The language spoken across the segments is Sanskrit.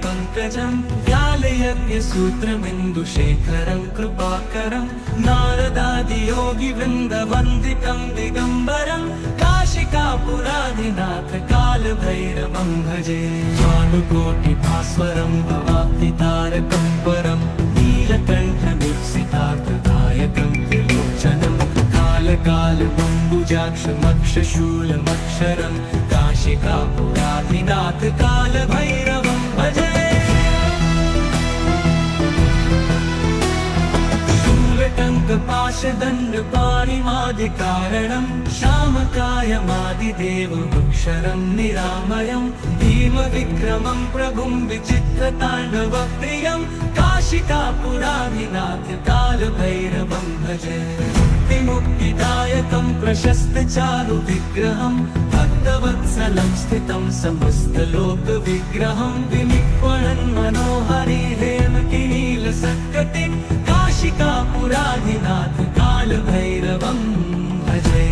पङ्कजं व्यालयज्ञसूत्रमिन्दुशेखरं कृपाकरं नारदादियोगिवृन्दवन्दितं दिगम्बरं काशिकापुराधिनाथ कालभैरवं भजे भानुकोटिभास्वरं भवाब्धितारकं परं नीलकण्ठमीप्सितार्थदायकं त्रिलोचनं कालकालबम्बुजाक्षमक्षशूलमक्षरं काशिकापुराधिनाथ कालभैरवं भजे शूलटङ्कपाशदण्डपाणिमादिकारणं श्यामकायमादिदेवमक्षरं निरामयं भीमविक्रमं प्रभुं विचित्रताण्डवप्रियं काशिकापुराधिनाथ कालभैरवं भजे मुक्तिदायकं प्रशस्तचारुविग्रहं भक्तवत्सलं स्थितं समस्तलोकविग्रहं विनिक्वणन् मनोहरिहेमकिनीलसत्कटिं काशिकापुराधिनाथ कालभैरवं भजे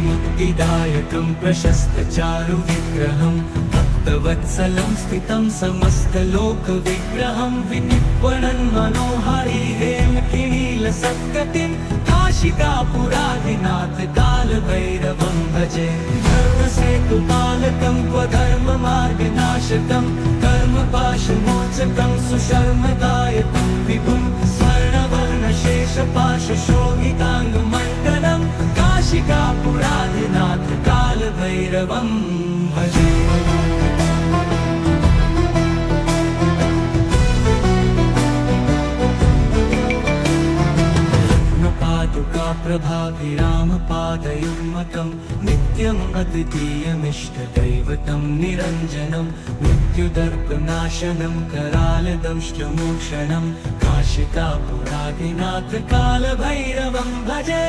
मुक्तिदायकं प्रशस्तचारुविग्रहं भक्तवत्सलं स्थितं समस्तलोकविग्रहं विनिक्वणन् मनोहरिहेमकिनीलसत्कटिं काशिकापुराधिनाथ कालभैरवं भजे धर्मसेतुपालकं क्वधर्ममार्गनाशकं कर्मपाशमोचकं सुशर्मदायकं विभुं स्वर्णवर्णशेषपाशशोभिताङ्गमण्डलं काशिकापुराधिनाथ कालभैरवं भजे प्रभाभिरामपादयुग्मकं नित्यम् अद्वितीयमिष्टदैवतं निरञ्जनं मृत्युदर्पनाशनं करालदंष्टमोक्षणं काशिकापुराधिनाथ कालभैरवं भजे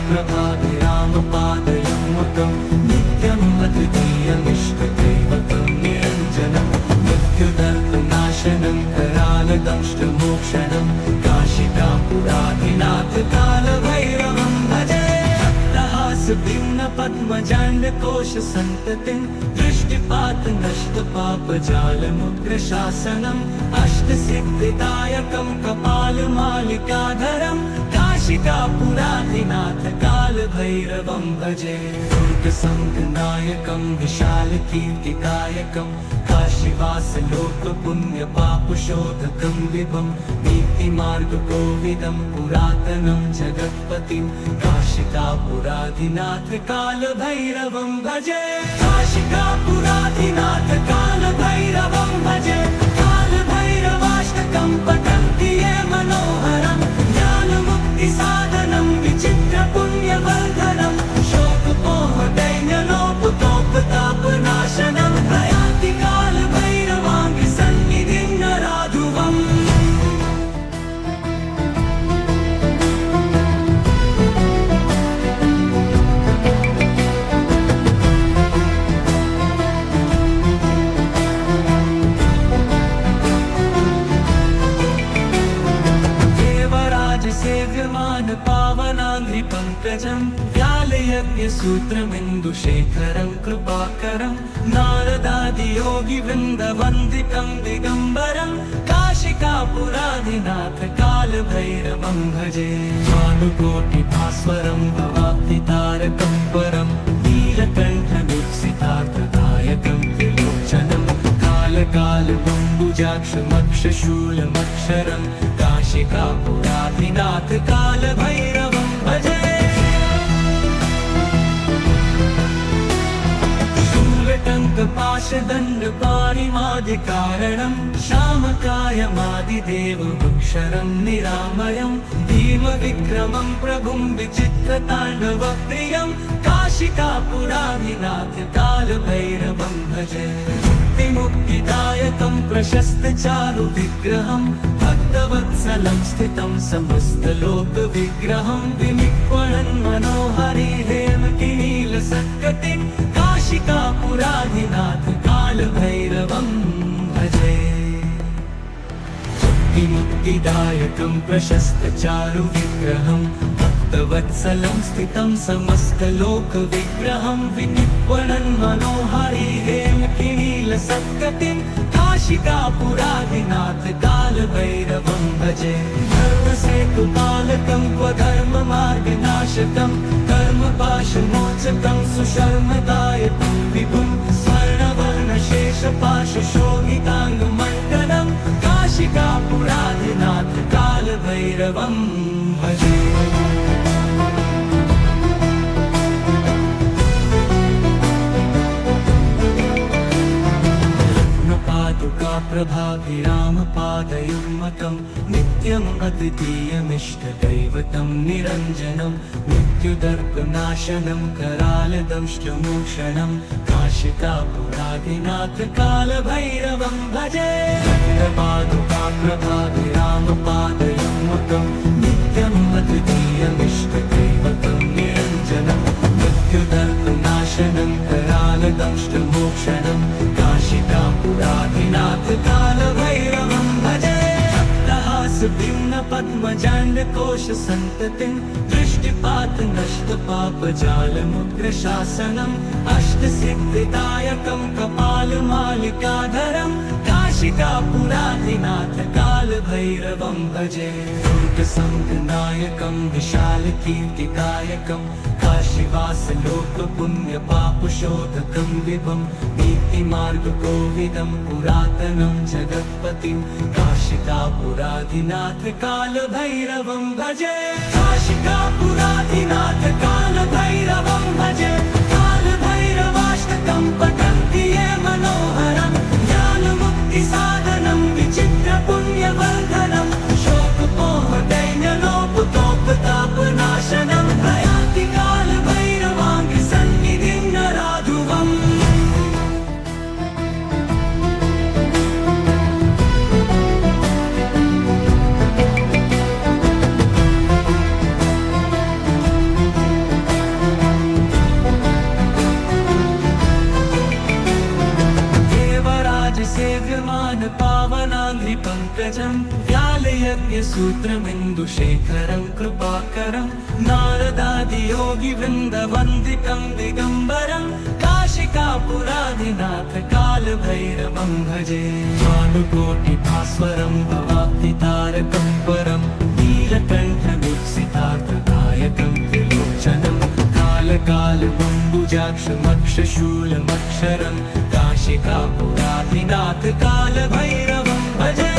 प्रभाभिरामपादयुग्मकं नित्यम् अद्वितीयमिष्टदैवतं निरञ्जनं मृत्युदर्पनाशनं करालदंष्टमोक्षणं काशिकापुराधिनाथ कालभैरवं भजे भक्तहासभिन्नपद्मजाण्डकोशसन्ततिं दृष्टिपातनष्टपापजालमुग्रशासनम् अष्टसिद्धिदायकं कपालमालिकाधरं काशिकापुराधिनाथ कालभैरवं भजे दुर्गसङ्गनायकं विशालकीर्तिकायकं काशीवासलोकपुण्यपापशोधकं विभं नीतिमार्गकोविदं पुरातनं जगत्पतिं काशिकापुराधिनाथ कालभैरवं भजे काशिकापुराधिनाथ कालभैरवं भजे कालभैरवाष्टकं पठन्ति ये मनोहरं ज्ञानमुक्तिसाधनं विचित्रपुण्यवर्धनं शोकपोहदैन्यलोपतोपतापनाशनं प्रयान्ति कालभैरवाङ्गसन्निधिं नराधुवम् सेव्यमान पावनाङ्घ्रिपङ्कजं व्यालयज्ञसूत्रमिन्दुशेखरं कृपाकरं नारदादियोगिवृन्दवन्दितं दिगम्बरं काशिकापुराधिनाथ कालभैरवं भजे भानुकोटिभास्वरं भवाब्धितारकं परं नीलकण्ठमीप्सितार्थदायकं त्रिलोचनं कालकालबम्बुजाक्षमक्षशूलमक्षरं काशिकापुराधिनाथ कालभैरवं भजे शूलटङ्कपाशदण्डपाणिमादिकारणं श्यामकायमादिदेवमक्षरं निरामयं भीमविक्रमं प्रभुं विचित्रताण्डवप्रियं काशिकापुराधिनाथ कालभैरवं भजे मुक्तिदायकं प्रशस्तचारुविग्रहं भक्तवत्सलं स्थितं समस्तलोकविग्रहं विनिक्वणन् मनोहरिहेमकिनीलसत्कटिं काशिकापुराधिनाथ कालभैरवं भजे मुक्तिदायकं प्रशस्तचारुविग्रहं भक्तवत्सलं स्थितं समस्तलोकविग्रहं विनिर्वणन् मनोहारी हेमकिनीलसत्कटिं काशिकापुरादिनाथ कालभैरवं भजे। धर्मसेतुपालकं क्वधर्ममार्गनाशकं कर्मपाशमोचकं सुशर्मदायकं विभुं स्वर्णवर्णशेषपाशशोभिताङ्गमण्डलं काशिकापुरादिनाथ कालभैरवं भजे। प्रभाभिरामपादयुग्मकं नित्यम् अद्वितीयमिष्टदैवतं निरञ्जनं मृत्युदर्पनाशनं करालदंष्टमोक्षणं काशिकापुरादिनाथ कालभैरवं भजे। प्रभाभिरामपादयुग्मकं नित्यम् अद्वितीयमिष्टदैवतं निरञ्जनं मृत्युदर्पनाशनं करालदंष्टमोक्षणं काशिकापुरादिनाथ कालभैरवं भजे। भिन्नपद्मजाण्डकोशसन्ततिं दृष्टिपातनष्टपापजालमुग्रशासनम् अष्टसिद्धिदायकं कपालमालिकाधरं काशिकापुरादिनाथ कालभैरवं भजे। दुर्गसङ्गनायकं विशालकीर्तिदायकं काशीवासलोकपुण्यपापशोधकं विभं नीतिमार्गकोविदं पुरातनं जगत्पतिं काशिकापुरादिनाथ कालभैरवं भजे। काशिकापुरादिनाथ कालभैरवं भजे। कालभैरवाष्टकं पठन्ति ये मनोहरं ज्ञानमुक्तिसाधनं विचित्रपुण्यवर्धनं शोकमोहदैन्यलोपतोपतापनाशनं प्रयान्ति कालभैरवाङ्घ्रिसन्निधिं नराधुवम्। पावनाङ्घ्रिपङ्कजं व्यालयज्ञसूत्रमिन्दुशेखरं कृपाकरं नारदादियोगिवृन्दवन्दितं दिगम्बरं काशिकापुरादिनाथ कालभैरवं भजे। भानुकोटिभास्वरं भवाब्धितारकं परं नीलकण्ठमीप्सितार्थदायकं त्रिलोचनं कालकालमम्बुजाक्षमक्षशूलमक्षरं काशिकापुरादिनाथ कालभैरवं भजे।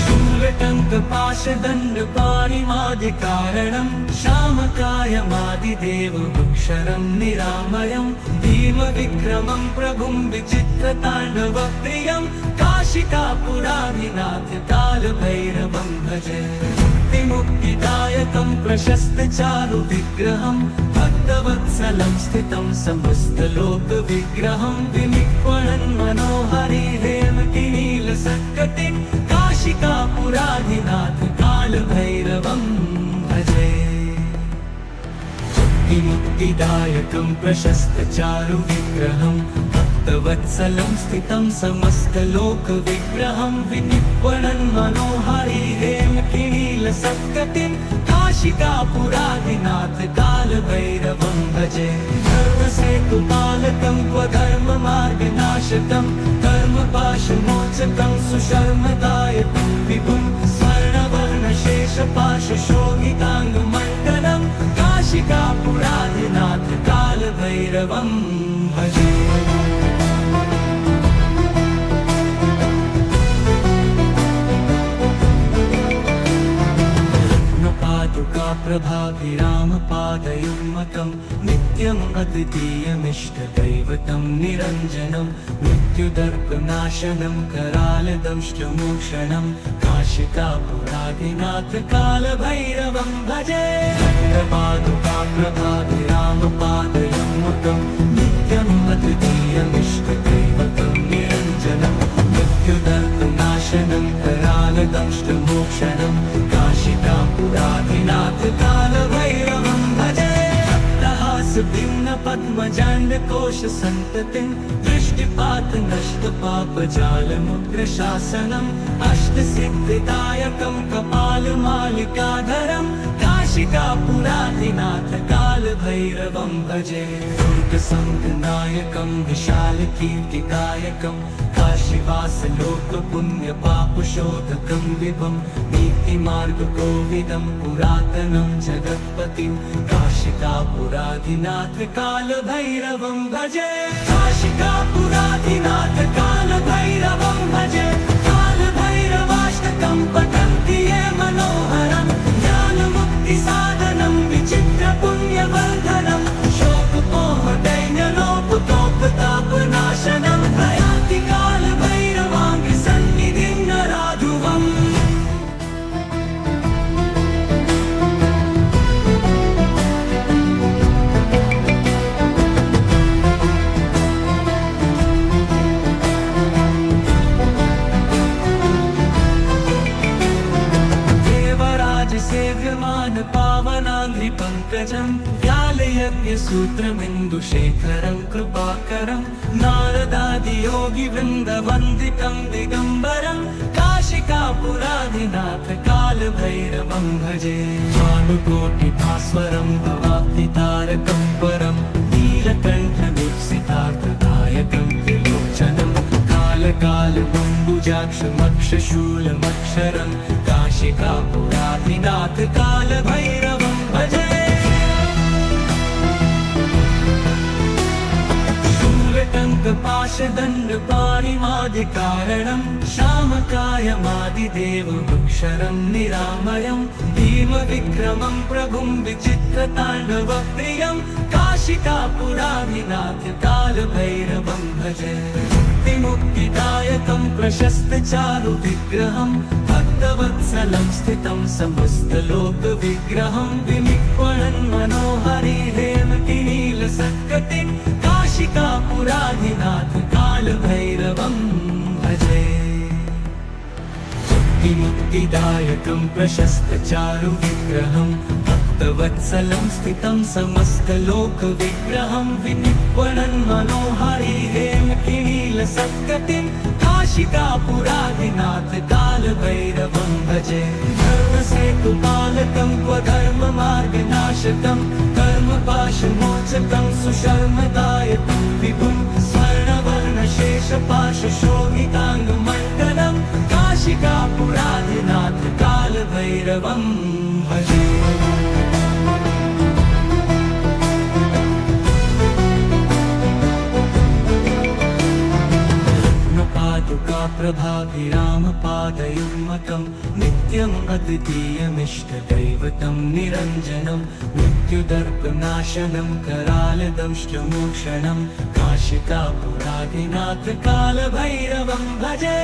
शूलटङ्कपाशदण्डपाणिमादिकारणं श्यामकायमादिदेवमक्षरं निरामयं भीमविक्रमं प्रभुं विचित्रताण्डवप्रियं काशिकापुरादिनाथ कालभैरवं भजे। मुक्तिदायकं प्रशस्तचारुविग्रहं भक्तवत्सलं स्थितं समस्तलोकविग्रहं विनिर्वणन् मनोहारी हेमकिनीलसत्कटिं काशिकापुरादिनाथ कालभैरवं भजे। मुक्तिदायकं प्रशस्तचारुविग्रहं भक्तवत्सलं स्थितं समस्तलोकविग्रहं विनिर्वणन् मनोहारी हेमकिनीलसत्कटिं काशिकापुरादिनाथ कालभैरवं भजे। धर्मसेतुपालकं क्वधर्ममार्गनाशकं कर्मपाशमोचकं सुशर्मदायकं विभुं स्वर्णवर्णशेषपाशशोभिताङ्गमण्डलं काशिकापुरादिनाथ कालभैरवं भजे। प्रभाभिरामपादयुग्मकं नित्यम् अद्वितीयमिष्टदैवतं निरञ्जनं मृत्युदर्पनाशनं करालदंष्टमोक्षणं काशिकापुरादिनाथ कालभैरवं भजे। प्रभाभिरामपादयुग्मकं नित्यम् अद्वितीयमिष्टदैवतं निरञ्जनं मृत्युदर्पनाशनं करालदंष्टमोक्षणं काशिकापुरादिनाथ कालभैरवं भजे। भिन्नपद्मजाण्डकोशसन्ततिं दृष्टि दृष्टिपात नष्ट पाप जालमुग्र शासनम् अष्टसिद्धिदायकं कपालमालिकाधरं काशिकापुराधिनाथ कालभैरवं भजे दुर्गसङ्घनायकं विशालकीर्तिदायकं काशीवासलोकपुण्यपापशोधकं विभं नीतिमार्गकोविदं पुरातनं जगत्पतिं काशिकापुराधिनाथ कालभैरवं भजे काशिकापुराधिनाथ कालभैरवं भजे कालभैरवाष्टकं पठन्ति ये मनोहरं ज्ञानमुक्तिसाधनं विचित्रपुण्यवर्धनं शोकमोहदैन्यलोपतोपतापनाशनं प्रयाति कालभैरवाङ्घ्रिसन्निधिं नराधुवम् सेव्यमान पावनाङ्घ्रिपङ्कजं व्यालयज्ञसूत्रमिन्दुशेखरं कृपाकरं नारदादियोगिवृन्दवन्दितं दिगम्बरं काशिकापुराधिनाथ कालभैरवं भजे भानुकोटिभास्वरं भवाब्धितारकं परं नीलकण्ठवीप्सितार्थदायकं त्रिलोचनं कालकालबम्बुजाक्षमक्षशूलमक्षरं काशिकापुराधिनाथ कालभैरवं भजे शूलटङ्कपाशदण्डपाणिमादिकारणं श्यामकायमादिदेवमक्षरं निरामयं भीमविक्रमं प्रभुं विचित्रताण्डवप्रियं काशिकापुराधिनाथ कालभैरवं भजे मुक्तिदायकं प्रशस्तचारुविग्रहं भक्तवत्सलं स्थितं समस्तलोकविग्रहं विनिक्वणन् मनोहरि हेमकिनीलसत्कटिं काशिकापुराधिनाथ कालभैरवं भजे मुक्तिदायकं प्रशस्तचारुविग्रहं भक्तवत्सलं स्थितं समस्तलोकविग्रहं विनिक्वणन् मनोहरि हेमकिनीलसत्कटिं काशिकापुराधिनाथ कालभैरवं भजे धर्मसेतुपालकं क्वधर्ममार्गनाशकं कर्मपाशमोचकं सुशर्मदायकं विभुं स्वर्णवर्णशेषपाशशोभिताङ्गमण्डलं काशिकापुराधिनाथ कालभैरवं भजे प्रभाभिरामपादयुग्मकं नित्यम् अद्वितीयमिष्टदैवतं निरञ्जनं मृत्युदर्पनाशनं करालदंष्टमोक्षणं काशिकापुराधिनाथ कालभैरवं भजे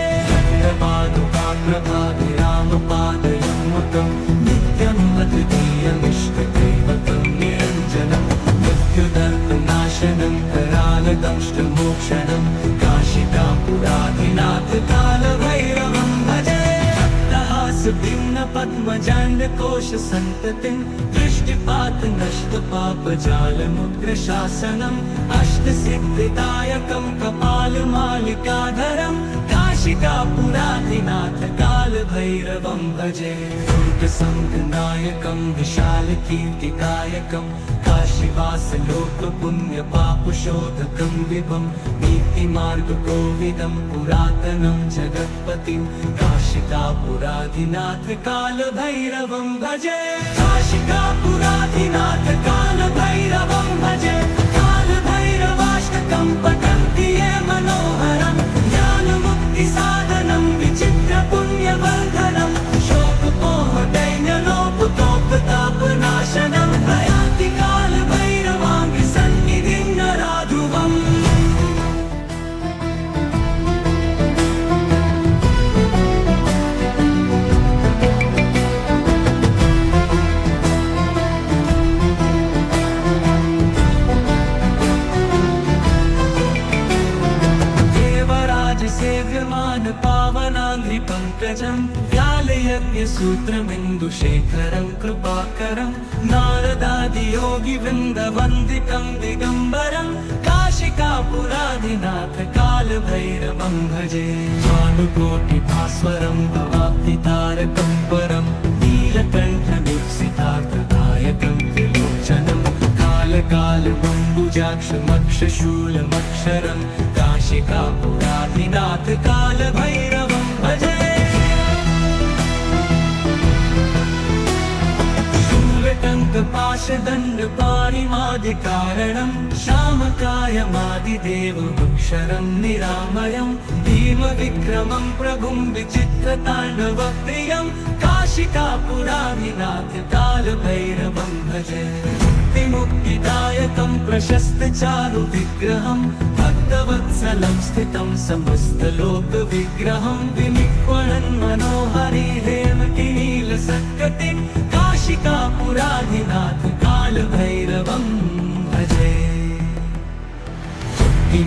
प्रभाभिरामपादयुग्मकं नित्यम् अद्वितीयमिष्टदैवतं निरञ्जनं मृत्युदर्पनाशनं करालदंष्टमोक्षणं काशिकापुराधिनाथ कालभैरवं भजे भक्तहासभिन्नपद्मजाण्डकोशसन्ततिं दृष्टिपात नष्टपापजालमुग्र शासनम् अष्टसिद्धिदायकं कपालमालिकाधरं काशिकापुराधिनाथ कालभैरवं भजे दुर्गसङ्घनायकं विशालकीर्तिदायकं काशीवासलोकपुण्यपापशोधकं विभं नीतिमार्गकोविदं पुरातनं जगत्पतिं काशिकापुराधिनाथ कालभैरवं भजे काशिकापुराधिनाथ कालभैरवं भजे कालभैरवाष्टकं पठन्ति ये मनोहरं ज्ञानमुक्तिसाधनं विचित्रपुण्यवर्धनं शोकमोहदैन्यलोपतोपतापनाशनं प्रयाति कालभैरवाङ्घ्रिसन्निधिं नराधुवम् पावनाङ्घ्रिपङ्कजं व्यालयज्ञसूत्रमिन्दुशेखरं सूत्रमिन्दुशेखरं कृपाकरं नारदादियोगिवृन्दवन्दितं दिगम्बरं काशिकापुराधिनाथ कालभैरवं भजे भानुकोटिभास्वरं भवाब्धितारकं परं नीलकण्ठमीप्सितार्थदायकं त्रिलोचनं कालकालबम्बुजाक्षमक्षशूलमक्षरं काशिकापुराधिनाथ कालभैरवं भजे शूलटङ्कपाशदण्डपाणिमादिकारणं श्यामकायमादिदेवमक्षरं निरामयं भीमविक्रमं प्रभुं विचित्रताण्डवप्रियं काशिकापुराधिनाथ कालभैरवं भजे मुक्तिदायकं प्रशस्तचारुविग्रहं भक्तवत्सलं स्थितं समस्तलोकविग्रहं विनिक्वणन् मनोहरि हेमकिनीलसत्कटिं काशिकापुराधिनाथ कालभैरवं भजे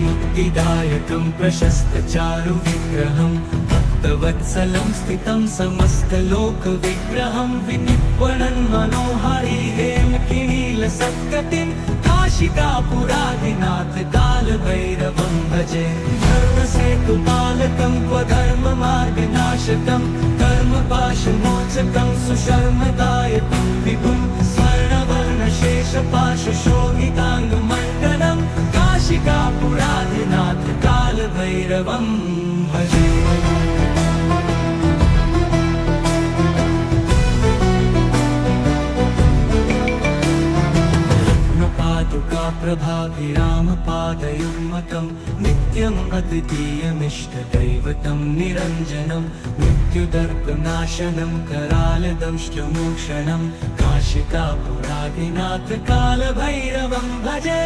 मुक्तिदायकं प्रशस्तचारुविग्रहं भक्तवत्सलं स्थितं समस्तलोकविग्रहं विनिक्वणन् मनोहरि हेमकिनीलसत्कटिं काशिकापुराधिनाथ कालभैरवं भजे धर्मसेतुपालकं स्वधर्ममार्गनाशकं कर्मपाशमोचकं सुशर्मदायकं विभुं स्वर्णवर्णशेषपाशशोभिताङ्गमण्डनं काशिकापुराधिनाथ कालभैरवं भजे प्रभाभिरामपादयुग्मकं नित्यम् अद्वितीयमिष्टदैवतं निरञ्जनं मृत्युदर्पनाशनं करालदंष्टमोक्षणं काशिकापुराधिनाथ कालभैरवं भजे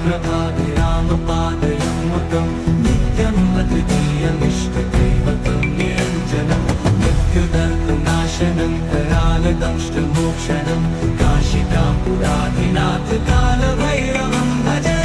प्रभाभिरामपादयुग्मकं नित्यम् अद्वितीयमिष्टदैवतं निरञ्जनं मृत्युदर्पनाशनं करालदंष्टमोक्षणं काशिकापुराधिनाथ कालभैरवं भजे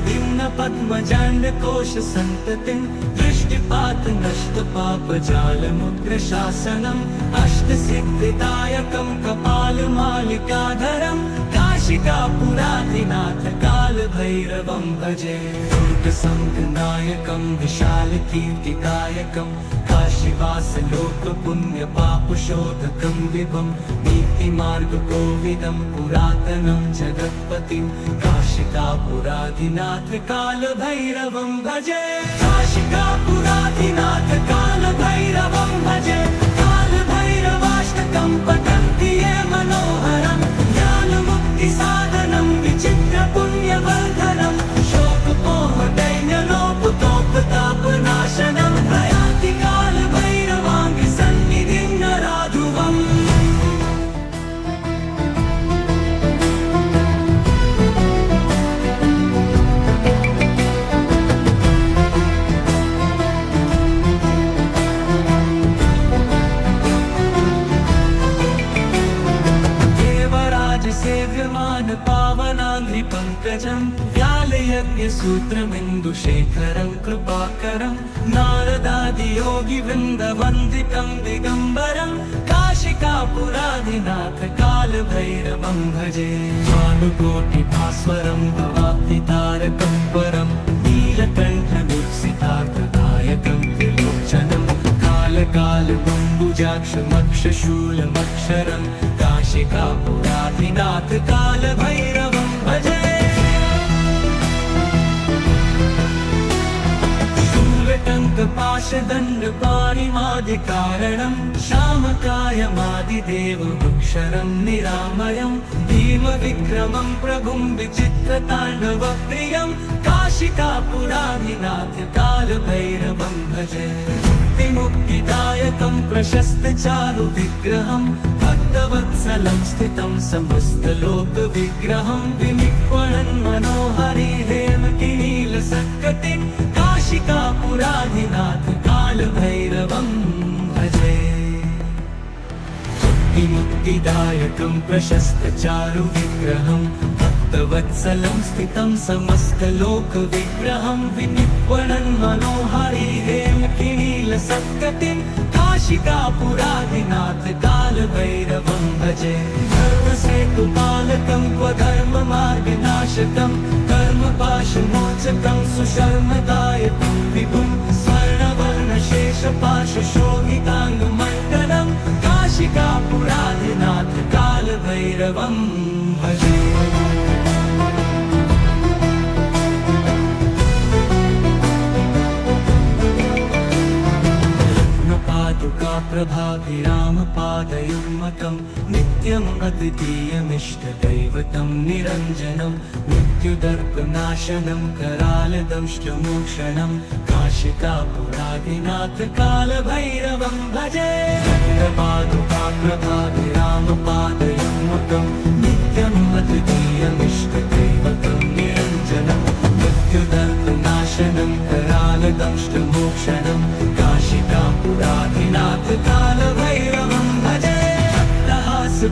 भिन्नपद्मजाण्डकोशसन्ततिं दृष्टिपातनष्टपापजालमुग्रशासनम् अष्टसिद्धिदायकं कपालमालिकाधरं काशिकापुराधिनाथ कालभैरवं भजे दुर्गसङ्गनायकं विशालकीर्तिदायकं काशीवासलोकपुण्यपापशोधकं विभं नीतिमार्गकोविदं पुरातनं जगत्पतिं काशिकापुराधिनाथ कालभैरवं भजे काशिकापुराधिनाथ कालभैरवं भजे कालभैरवाष्टकं पठन्ति ये मनोहरं ज्ञानमुक्तिसाधनं विचित्रपुण्यवर्धनं शोकमोहदैन्यलोपतोपतापनाशनं प्रयाति कालभैरवाङ्गसन्निधिं नराधुवम् पावनाङ्घ्रिपङ्कजं व्यालयज्ञसूत्रमिन्दुशेखरं कृपाकरं नारदादियोगिवृन्दवन्दितं दिगम्बरं काशिकापुराधिनाथ कालभैरवं भजे भानुकोटिभास्वरं भवाब्धितारकं परं नीलकण्ठमीप्सितार्थदायकं त्रिलोचनं कालकालबम्बुजाक्षमक्षशूलमक्षरं काशिकापुराधिनाथ कालभैरवं भजे शूलटङ्कपाशदण्डपाणिमादिकारणं श्यामकायमादिदेवमक्षरं निरामयं भीमविक्रमं प्रभुं विचित्रताण्डवप्रियं काशिकापुराधिनाथ कालभैरवं भजे मुक्तिदायकं प्रशस्तचारुविग्रहं भक्तवत्सलं स्थितं समस्तलोकविग्रहं विनिक्वणन् मनोहरि हेमकिनीलसत्कटिं काशिकापुराधिनाथ कालभैरवं भजे मुक्तिदायकं प्रशस्तचारुविग्रहं भक्तवत्सलं स्थितं समस्तलोकविग्रहं विनिक्वणन् मनोहरि हेमकिनीलसत्कटिं काशिकापुराधिनाथ कालभैरवं भजे धर्मसेतुपालकं स्वधर्ममार्गनाशकं कर्मपाशमोचकं सुशर्मदायकं विभुं स्वर्णवर्णशेषपाशशोभिताङ्गमण्डलं काशिकापुराधिनाथ कालभैरवं भजे प्रभाभिरामपादयुग्मकं नित्यम् अद्वितीयमिष्टदैवतं निरञ्जनं मृत्युदर्पनाशनं करालदंष्टमोक्षणं काशिकापुराधिनाथ कालभैरवं भजे प्रभाभिरामपादयुग्मकं नित्यम् अद्वितीयमिष्टदैवतं निरञ्जनं मृत्युदर्पनाशनं करालदंष्टमोक्षणं काशिकापुराधिनाथ कालभैरवं भजे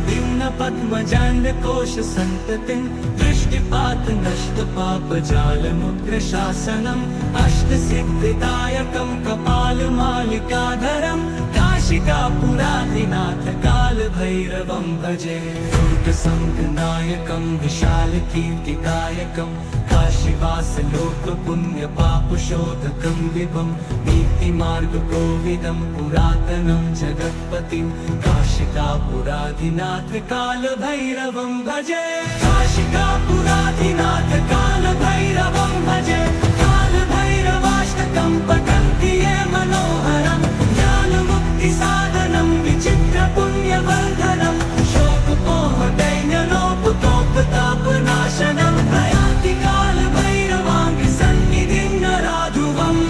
भिन्न पद्मजाण्डकोश सन्ततिं दृष्टिपात नष्ट पापजालमुग्रशासनम् अष्टसिद्धिदायकं कपालमालिकाधरं काशिकापुराधिनाथ कालभैरवं भजे दुर्गसङ्गनायकं विशालकीर्तिदायकं काशीवासलोकपुण्यपापशोधकं विभं नीतिमार्गकोविदं पुरातनं जगत्पतिं काशिकापुराधिनाथ कालभैरवं भजे काशिकापुराधिनाथ कालभैरवं भजे कालभैरवाष्टकं पठन्ति ये मनोहरं ज्ञानमुक्तिसाधनं विचित्रपुण्यवर्धनं शोकमोहदैन्यलोपतोपतापनाशनं प्रयाति कालभैरवाङ्गसन्निधिं नराधुवम्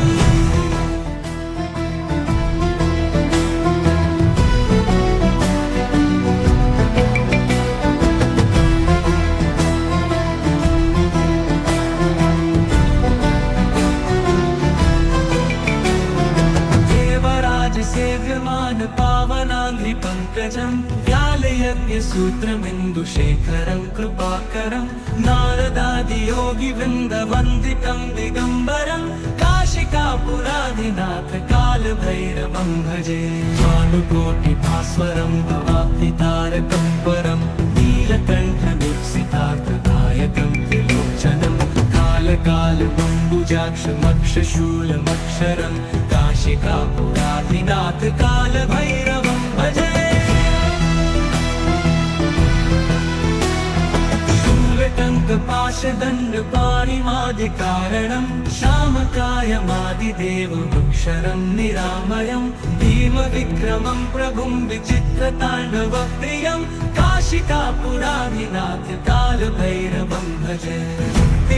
सेव्यमान पावनाङ्घ्रिपङ्कजं व्यालयज्ञसूत्रमिन्दुशेखरं कृपाकरं नारदादियोगिवृन्दवन्दितं दिगम्बरं काशिकापुराधिनाथ कालभैरवं भजे भानुकोटिभास्वरं भवाब्धितारकं परं नीलकण्ठमीप्सितार्थदायकं त्रिलोचनं कालकालबम्बुजाक्षमक्षशूलमक्षरं काशिकापुराधिनाथ कालभैरवं भजे शूलटङ्कपाशदण्डपाणिमादिकारणं श्यामकायमादिदेवमक्षरं निरामयं भीमविक्रमं प्रभुं विचित्रताण्डवप्रियं काशिकापुराधिनाथ कालभैरवं भजे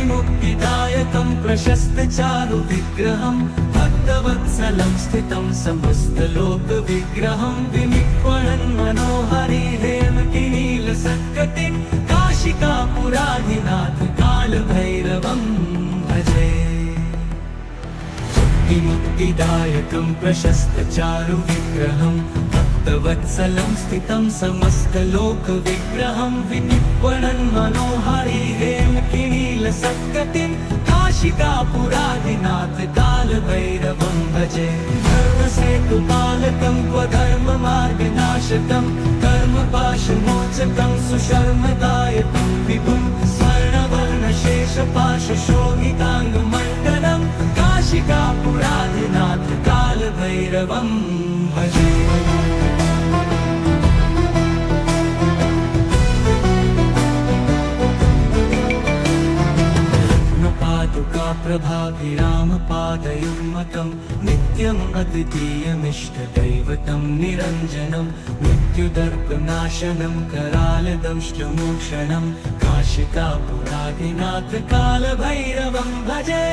मुक्तिदायकं प्रशस्तचारुविग्रहं भक्तवत्सलं स्थितं समस्तलोकविग्रहं विनिक्वणन् मनोहरि हेमकिनीलसत्कटिं काशिकापुराधिनाथ कालभैरवं भजे मुक्तिदायकं प्रशस्तचारुविग्रहं भक्तवत्सलं स्थितं समस्तलोकविग्रहं विनिक्वणन् मनोहरि हेमकिनीलसत्कटिं काशिकापुराधिनाथ कालभैरवं भजे धर्मसेतुपालकं स्वधर्ममार्गनाशकं कर्मपाशमोचकं सुशर्मदायकं विभुं स्वर्णवर्णशेषपाशशोभिताङ्गमण्डलं काशिकापुराधिनाथ कालभैरवं भजे प्रभाभिरामपादयुग्मकं नित्यम् अद्वितीयमिष्टदैवतं निरञ्जनं मृत्युदर्पनाशनं करालदंष्टमोक्षणं काशिकापुराधिनाथ कालभैरवं भजे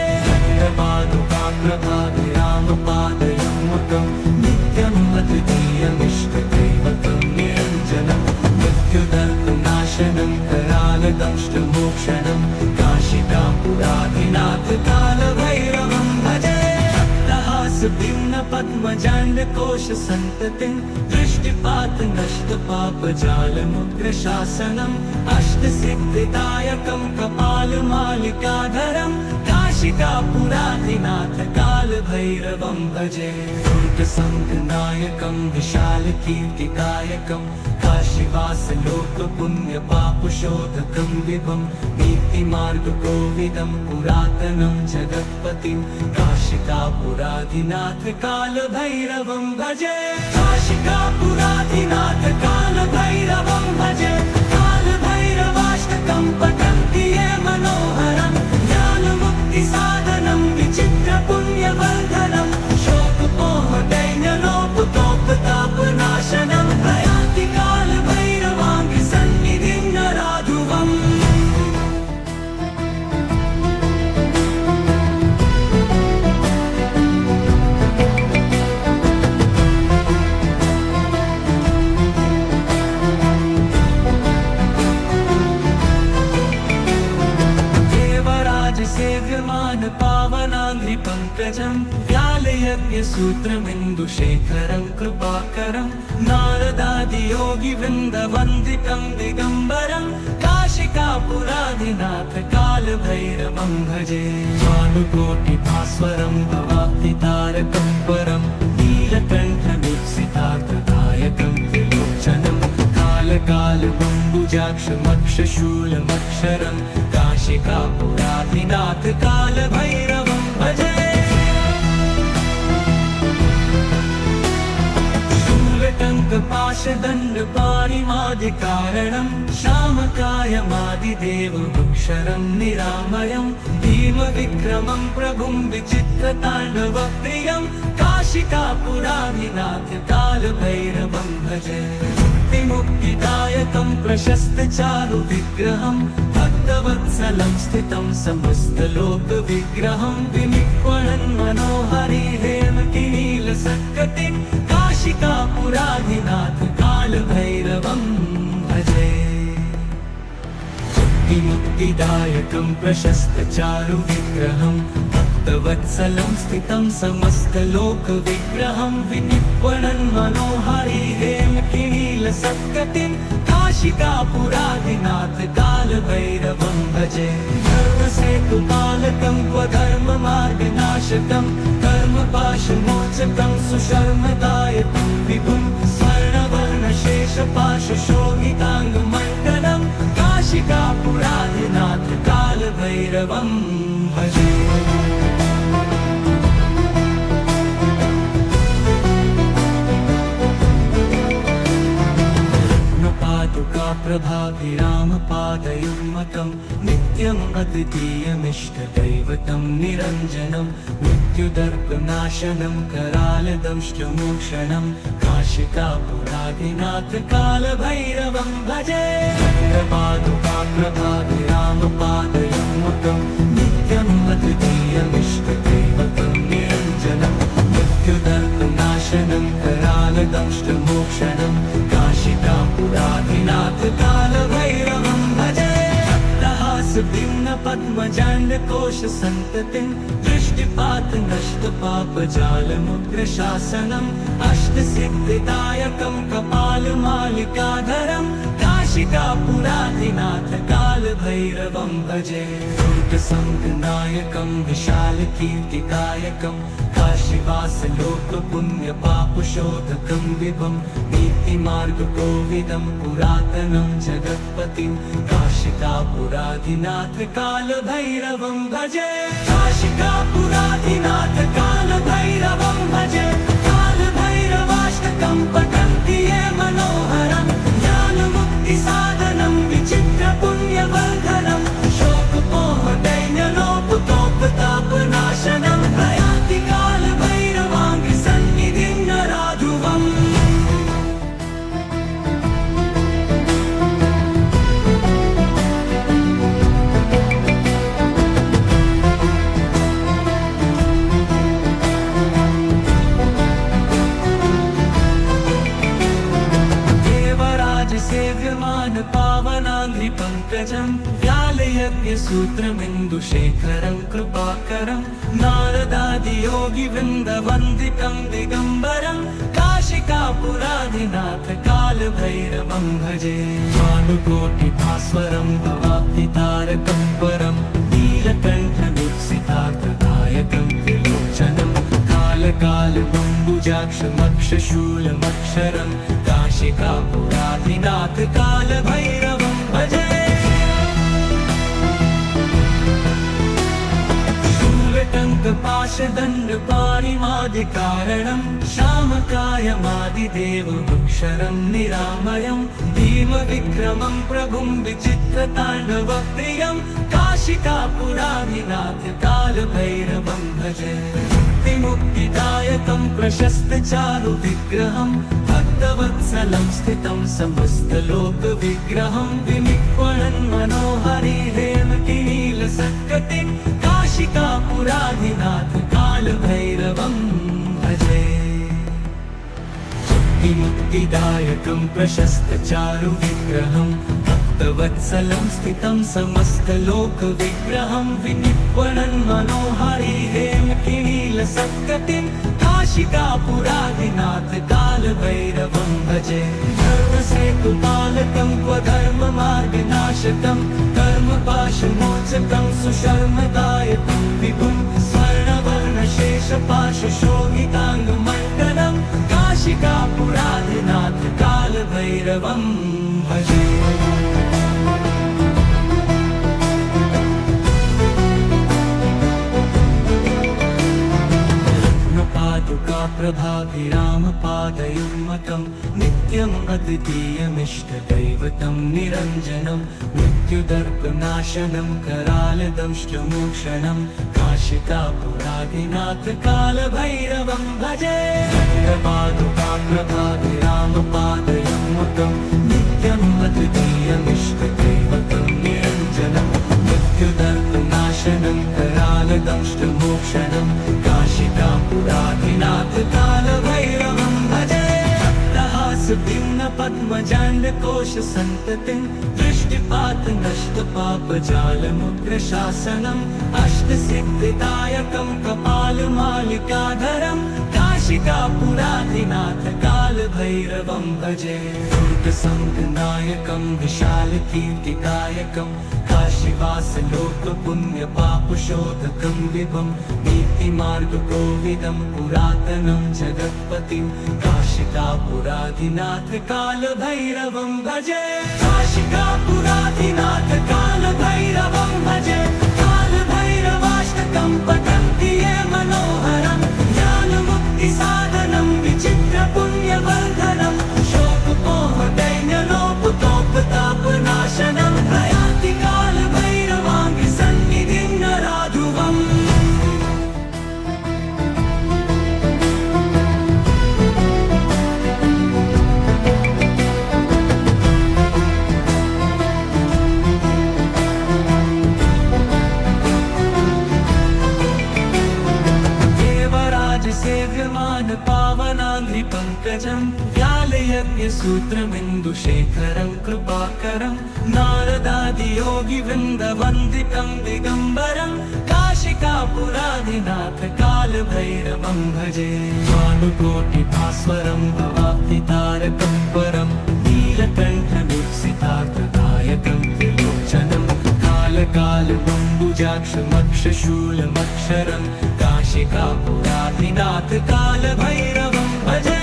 प्रभाभिरामपादयुग्मकं नित्यम् अद्वितीयमिष्टदैवतं निरञ्जनं मृत्युदर्पनाशनं करालदंष्टमोक्षणं काशिकापुराधिनाथ कालभैरवं भजे भिन्न पद्मजाण्डकोश सन्ततिं दृष्टिपात नष्ट पापजालमुग्रशासनम् अष्टसिद्धिदायकं कपालमालिकाधरं काशिकापुराधिनाथ कालभैरवं भजे दुर्गसङ्घनायकं विशालकीर्तिकायकं काशीवासलोकपुण्यपापशोधकं विभं नीतिमार्गकोविदं पुरातनं जगत्पतिं काशिकापुराधिनाथ कालभैरवं भजे काशिकापुराधिनाथ कालभैरवं भजे कालभैरवाष्टकं पठन्ति ये मनोहरं ज्ञानमुक्तिसाधनं विचित्रपुण्यवर्धनं शोकपोहदैन्यलोपतोपतापनाशनं प्रयान्ति कालभैरवाङ्घ्रिसन्निधिं नराधुवम् सेव्यमान पावनाङ्घ्रिपङ्कजं व्यालयज्ञसूत्रमिन्दुशेखरं कृपाकरं नारदादियोगिवृन्दवन्दितं दिगम्बरं काशिकापुराधिनाथ कालभैरवं भजे भानुकोटिभास्वरं भवाब्धितारकं परं नीलकण्ठमीप्सितार्थदायकं त्रिलोचनं कालकालबम्बुजाक्षमक्षशूलमक्षरं काशिकापुराधिनाथ कालभैरवं भजे शूलटङ्कपाशदण्डपाणिमादिकारणं श्यामकायमादिदेवमक्षरं निरामयं भीमविक्रमं प्रभुं विचित्रताण्डवप्रियं काशिकापुराधिनाथ कालभैरवं भजे मुक्तिदायकं प्रशस्तचारुविग्रहं भक्तवत्सलं स्थितं समस्तलोकविग्रहं विनिक्वणन् मनोहरि हेमकिनीलसत्कटिं काशिकापुराधिनाथ कालभैरवं भजे मुक्तिदायकं प्रशस्तचारुविग्रहं भक्तवत्सलं स्थितं समस्तलोकविग्रहं विनिक्वणन् मनोहरि हेमकिनीलसत्कटिं काशिकापुराधिनाथ कालभैरवं भजे धर्मसेतुपालकं क्वधर्ममार्गनाशकं कर्मपाशमोचकं सुशर्मदायकं विभुं स्वर्णवर्णशेषपाशशोभिताङ्गमण्डलं काशिकापुराधिनाथ कालभैरवं भजे प्रभाभिरामपादयुग्मकं नित्यम् अद्वितीयमिष्टदैवतं निरञ्जनं मृत्युदर्पनाशनं करालदंष्टमोक्षणं काशिकापुराधिनाथ कालभैरवं भजे प्रभाभिरामपादयुग्मकं नित्यम् अद्वितीयमिष्टदैवतं निरञ्जनं मृत्युदर्पनाशनं करालदंष्टमोक्षणं काशिकापुराधिनाथ कालभैरवं भजे पद्मजाण्डकोशसन्ततिं दृष्टिपातनष्टपापजालमुग्रशासनम् अष्टसिद्धिदायकं कपालमालिकाधरं काशिकापुराधिनाथ कालभैरवं भजे दुर्गसङ्घनायकं विशालकीर्तिकायकं काशीवासलोकपुण्यपापशोधकं विभं नीतिमार्गकोविदं पुरातनं जगत्पतिं काशिकापुराधिनाथ कालभैरवं भजे काशिकापुराधिनाथ कालभैरवं भजे कालभैरवाष्टकं पठन्ति ये मनोहरं ज्ञानमुक्तिसाधनं विचित्रपुण्यवर्धनं शोकपोहदैन्यलोपतोपतापनाशनं प्रयान्ति कालभैरवाङ्घ्रिसन्निधिं नराधुवम् सेव्यमान पावनाङ्घ्रिपङ्कजं व्यालयज्ञसूत्रमिन्दुशेखरं कृपाकरं नारदादियोगिवृन्दवन्दितं दिगम्बरं काशिकापुराधिनाथ कालभैरवं भजे भानुकोटिभास्वरं भवाब्धितारकं परं नीलकण्ठमीप्सितार्थदायकं कालकालबम्बुजाक्षमक्षशूलमक्षरं काशिकापुराधिनाथ कालभैरवं भजे। शूलटङ्कपाशदण्डपाणिमादिकारणं श्यामकायमादिदेवमक्षरं निरामयं भीमविक्रमं प्रभुं विचित्रताण्डवप्रियं काशिकापुराधिनाथ कालभैरवं भजे। मुक्तिदायकं प्रशस्तचारुविग्रहं भक्तवत्सलं स्थितं समस्तलोकविग्रहं विनिक्वणन् मनोहरि हेमकिनीलसत्कटिं काशिकापुराधिनाथ कालभैरवं भजे। मुक्तिदायकं प्रशस्तचारुविग्रहं भक्तवत्सलं स्थितं समस्तलोकविग्रहं विनिक्वणन् मनोहरि हेमकिनीलसत्कटिं काशिकापुराधिनाथ कालभैरवं भजे। धर्मसेतुपालकं क्वधर्ममार्गनाशकं कर्मपाशमोचकं सुशर्मदायकं विभुं स्वर्णवर्णशेषपाशशोभिताङ्गमण्डलं काशिकापुराधिनाथ कालभैरवं भजे। प्रभाभिरामपादयुग्मकं नित्यम् अद्वितीयमिष्टदैवतं निरञ्जनं मृत्युदर्पनाशनं करालदंष्टमोक्षणं काशिकापुराधिनाथ कालभैरवं भजे। प्रभाभिरामपादयुग्मकं नित्यम् अद्वितीयमिष्टदैवतं निरञ्जनं मृत्युदर्पनाशनं करालदंष्टमोक्षणं काशिकापुराधिनाथ कालभैरवं भजे। भिन्नपद्मजाण्डकोशसन्ततिं दृष्टिपातनष्टपापजालमुग्रशासनम् अष्टसिद्धिदायकं कपालमालिकाधरं काशिकापुराधिनाथ कालभैरवं भजे। दुर्गसङ्गनायकं विशालकीर्तिदायकं काशीवासलोकपुण्यपापशोधकं विभं नीतिमार्गकोविदं पुरातनं जगत्पतिं काशिकापुराधिनाथ कालभैरवं भजे। काशिकापुराधिनाथ कालभैरवं भजे। कालभैरवाष्टकं पठन्ति ये मनोहरं ज्ञानमुक्तिसाधनं विचित्रपुण्यवर्धनं शोकमोहदैन्यलोपतोपतापनाशनं प्रयान्ति कालभैरवाङ्घ्रिसन्निधिं नराधुवम्। सेव्यमान पावनाङ्घ्रिपङ्कजं व्यालयज्ञसूत्रमिन्दुशेखरं कृपाकरं नारदादियोगिवृन्दवन्दितं दिगम्बरं काशिकापुराधिनाथ कालभैरवं भजे। भानुकोटिभास्वरं भवाब्धितारकं परं नीलकण्ठवीक्षितार्थदायकं त्रिलोचनं कालकालबम्बुजाक्षमक्षशूलमक्षरं काशिकापुराधिनाथ कालभैरवं भजे।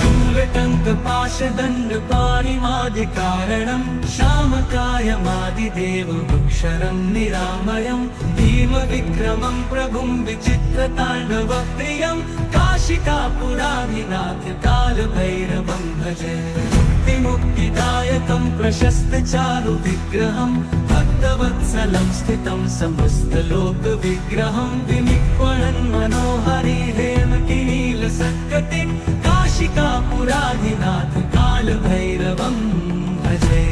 शूलटङ्कपाशदण्डपाणिमादिकारणं श्यामकायमादिदेवमक्षरं निरामयं भीमविक्रमं प्रभुं विचित्रताण्डवप्रियं काशिकापुराधिनाथ कालभैरवं भजे। मुक्तिदायकं प्रशस्तचारुविग्रहं भक्तवत्सलं स्थितं समस्तलोकविग्रहं विनिक्वणन् मनोहरि हेमकिनीलसत्कटिं काशिकापुराधिनाथ कालभैरवं भजे।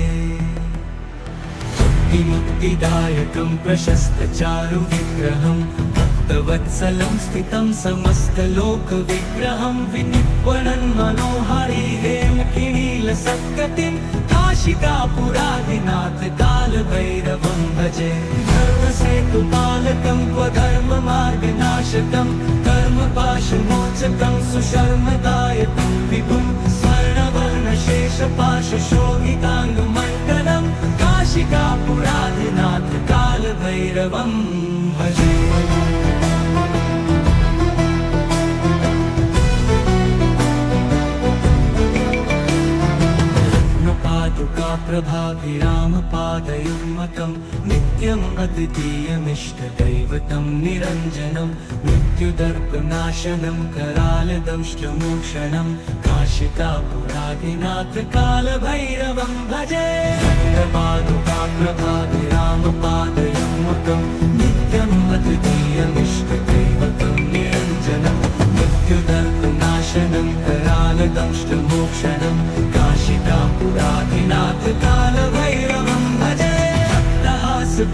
मुक्तिदायकं प्रशस्तचारुविग्रहं भक्तवत्सलं स्थितं समस्तलोकविग्रहं विनिक्वणन् मनोहरि हेमकिनीलसत्कटिं काशिकापुराधिनाथ कालभैरवं भजे। धर्मसेतुपालकं क्वधर्ममार्गनाशकं कर्मपाशमोचकं सुशर्मदायकं विभुं स्वर्णवर्णशेषपाशशोभिताङ्गमण्डलं काशिकापुराधिनाथ कालभैरवं भजे। अद्वितीयमिष्टदैवतं निरञ्जनं मृत्युदर्पनाशनं करालदंष्टमोक्षणं काशिकापुरादिनाथकालभैरवं भजे पादुकाप्रभाभिरामपादयुग्मकं नित्यम् अद्वितीयमिष्टदैवतं निरञ्जनं मृत्युदर्पनाशनं करालदंष्टमोक्षणं काशिकापुरादिनाथकालभैरवं भजे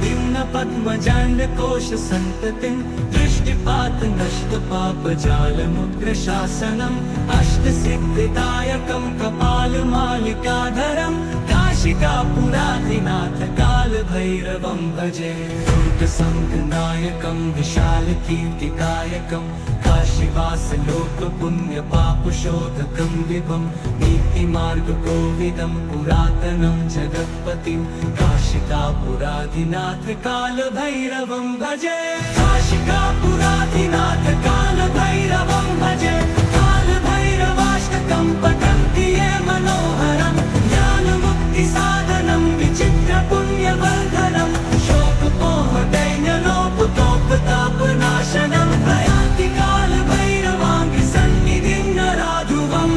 भिन्न पद्मजाण्डकोश सन्ततिं दृष्टिपात नष्ट पापजालमुग्रशासनम् अष्टसिद्धिदायकं कपालमालिकाधरं काशिकापुरादिनाथ कालभैरवं भजे दुर्गसङ्गनायकं विशालकीर्तिकायकं काशीवासलोकपुण्यपापशोधकं विभं नीतिमार्गकोविदं पुरातनं जगत्पतिं काशिकापुरादिनाथ कालभैरवं भजे काशिकापुरादिनाथ कालभैरवं भजे कालभैरवाष्टकं पठन्ति ये मनोहरं ज्ञानमुक्तिसाधनं विचित्रपुण्यवर्धनं शोकपोहदैन्यलोपतोपतापनाशनं प्रयान्ति कालभैरवाङ्घ्रिसन्निधिं नराधुवम्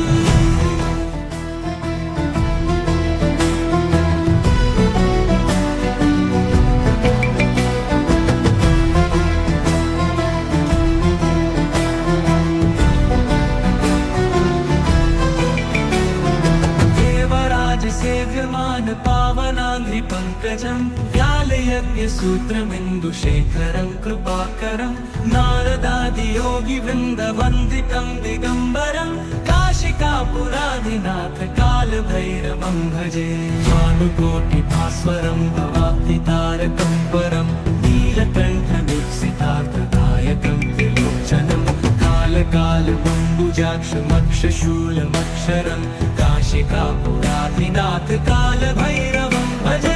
सेव्यमान पावनाङ्घ्रिपङ्कजं व्यालयज्ञसूत्रमिन्दुशेखरं कृपाकरं नारदादियोगिवृन्दवन्दितं दिगम्बरं काशिकापुरादिनाथ कालभैरवं भजे भानुकोटिभास्वरं भवाब्धितारकं परं नीलकण्ठमीप्सितार्थदायकं त्रिलोचनं कालकालबम्बुजाक्षमक्षशूलमक्षरं काशिकापुरादिनाथ कालभैरवं भजे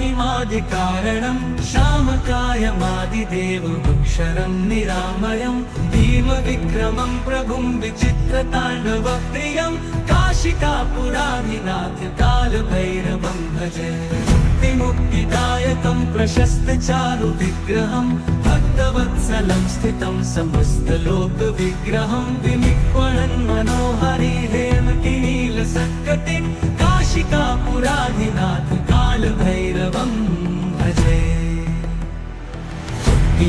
शूलटङ्कपाशदण्डपाणिमादिकारणं श्यामकायमादिदेवमक्षरं निरामयं भीमविक्रमं प्रभुं विचित्रताण्डवप्रियं काशिकापुरादिनाथ कालभैरवं भजे मुक्तिदायकं प्रशस्तचारुविग्रहं भक्तवत्सलं स्थितं समस्तलोकविग्रहं विनिक्वणन् मनोहरि हेमकिनीलसत्कटिं काशिकापुरादिनाथ कालभैरवं भजे